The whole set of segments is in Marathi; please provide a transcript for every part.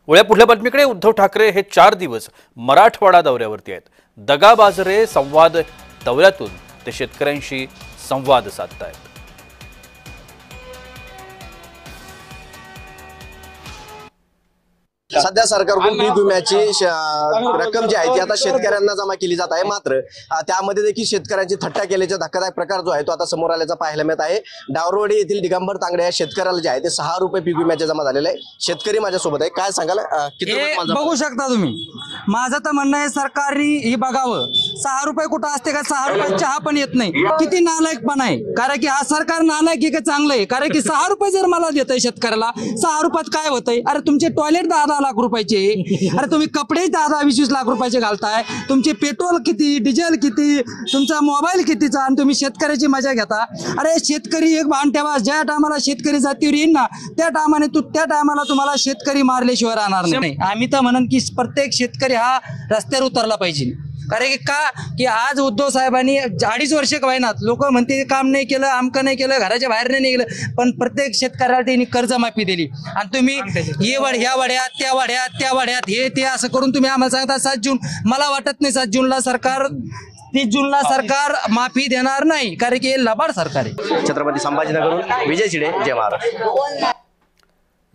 वळ्या पुढल्या बातमीकडे उद्धव ठाकरे हे 4 दिवस मराठवाडा दौऱ्यावरती आहेत। दगाबाजरे संवाद दौऱ्यातून ते शेतकऱ्यांशी संवाद साधतायत। सध्या सरकारकडून पीक विम्याची रक्कम जी आहे ती आता शेतकऱ्यांना जमा केली जात आहे। मात्र त्यामध्ये देखील शेतकऱ्यांची थट्टा केल्याचा धक्कादायक प्रकार जो आहे तो आता समोर आल्याचा पाहायला मिळत आहे। डावरवाडी येथील दिगंबर तांगडे या शेतकऱ्याला जे आहे ते 6 रुपये पीक विम्याचे जमा झालेले आहे। शेतकरी माझ्यासोबत आहे, काय सांगाल? बघू शकता तुम्ही, माझं तर म्हणणं आहे सरकारने हे बघावं। 6 रुपये कुठं असते का? 6 रुपये चहा पण येत नाही। किती नालायकपणा आहे, कारण की हा सरकार नालायक आहे का चांगलं आहे? कारण की 6 रुपये जर मला देतय शेतकऱ्याला, 6 रुपयात काय होतंय? अरे तुमचे टॉयलेट 10 लाख रुपयाचे, अरे तुम्ही कपडे 10-20 लाख रुपयाचे घालताय, तुमचे पेट्रोल किती, डिझेल किती, तुमचा मोबाईल कितीचा, आणि तुम्ही शेतकऱ्याची मजा घेता। अरे शेतकरी एक भान ठेवा, ज्या टायमाला शेतकरी जातीवर येईल ना त्या टायमाला तुम्हाला शेतकरी मारल्याशिवाय राहणार नाही। आम्ही तर म्हणन की प्रत्येक शेतकरी हा रस्त्यावर उतरला पाहिजे। कारण की आज उद्धव साहेबांनी 2.5 वर्ष महिन्यात लोक म्हणते काम नाही केलं, आमकं नाही केलं, घराच्या बाहेर नाही निघलं, पण प्रत्येक शेतकऱ्याला त्यांनी कर्जमाफी दिली। आणि तुम्ही ह्या वड्यात त्या वड्यात हे ते असं करून तुम्ही आम्हाला सांगता 7 जून, मला वाटत नाही 7 जूनला सरकार 30 जूनला सरकार माफी देणार नाही, कारण की हे लबाड सरकार आहे। छत्रपती संभाजीनगरहून विजय शिडे, जय महाराष्ट्र।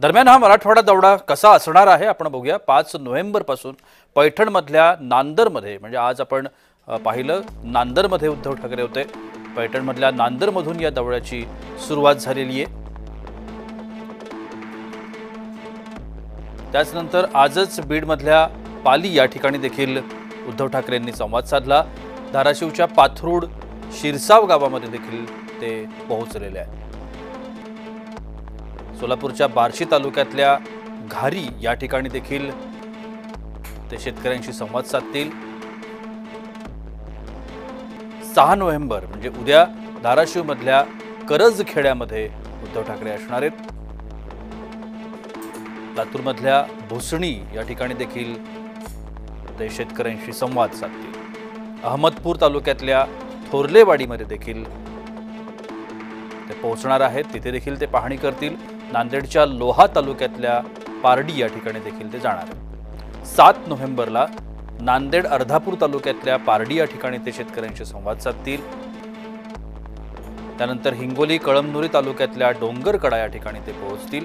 दरम्यान हा मराठवाडा दौरा कसा असणार आहे आपण बघूया। 5 नोव्हेंबर पासून पैठणमधल्या नांदरमध्ये, म्हणजे आज आपण पाहिलं नांदरमध्ये उद्धव ठाकरे होते, पैठणमधल्या नांदरमधून या दौऱ्याची सुरुवात झालेली आहे। त्याचनंतर आजच बीडमधल्या पाली या ठिकाणी देखील उद्धव ठाकरेंनी संवाद साधला। धाराशिवच्या पाथरूड शिरसाव गावामध्ये देखील ते पोहोचलेले आहेत। सोलापूरच्या बार्शी तालुक्यातल्या घारी या ठिकाणी देखील ते शेतकऱ्यांशी संवाद साधतील। 6 नोव्हेंबर म्हणजे उद्या धाराशिवमधल्या करज खेड्यामध्ये उद्धव ठाकरे असणार आहेत। लातूरमधल्या भोसणी या ठिकाणी देखील ते शेतकऱ्यांशी संवाद साधतील। अहमदपूर तालुक्यातल्या थोरलेवाडीमध्ये देखील ते पोहोचणार आहेत, तिथे देखील ते पाहणी करतील। नांदेडच्या लोहा तालुक्यातल्या पारडी या ठिकाणी देखील ते जाणार आहेत। 7 नोव्हेंबरला नांदेड अर्धापूर तालुक्यातल्या पारडी या ठिकाणी ते शेतकऱ्यांशी संवाद साधतील। त्यानंतर हिंगोली कळमनुरी तालुक्यातल्या डोंगरकडा या ठिकाणी ते पोहोचतील।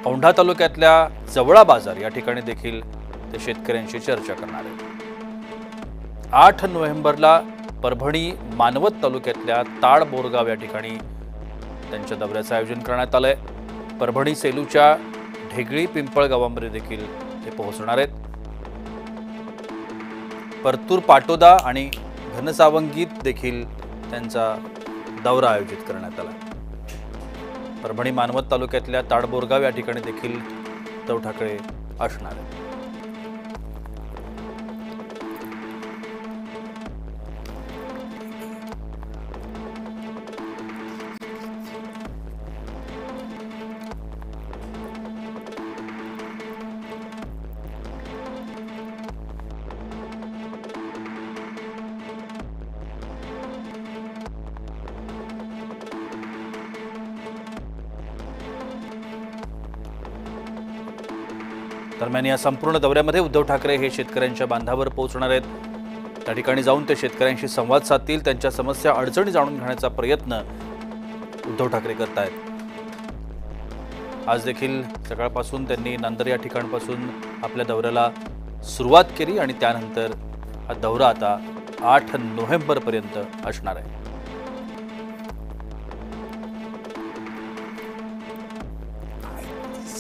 औंढा तालुक्यातल्या जवळा बाजार या ठिकाणी देखील ते शेतकऱ्यांशी चर्चा करणार आहेत। 8 नोव्हेंबरला परभणी मानवत तालुक्यातल्या ताड बोरगाव या ठिकाणी त्यांच्या दौऱ्याचं आयोजन करण्यात आलंय। परभणी सेलूच्या ढेगळी पिंपळ गावामध्ये देखील ते पोहोचणार आहेत। परतूर पाटोदा आणि घनसावंगीत देखील त्यांचा दौरा आयोजित करण्यात आला। परभणी मानवत तालुक्यातल्या ताडबोरगाव या ठिकाणी देखील उद्धव ठाकरे असणार आहेत। दरम्यान या संपूर्ण दौऱ्यामध्ये उद्धव ठाकरे हे शेतकऱ्यांच्या बांधावर पोहोचणार आहेत। त्या ठिकाणी जाऊन ते शेतकऱ्यांशी संवाद साधतील, त्यांच्या समस्या अडचणी जाणून घेण्याचा प्रयत्न उद्धव ठाकरे करत आहेत। आज देखील सकाळपासून त्यांनी नांदर या ठिकाणापासून आपल्या दौऱ्याला सुरुवात केली आणि त्यानंतर हा दौरा आता 8 नोव्हेंबरपर्यंत असणार आहे।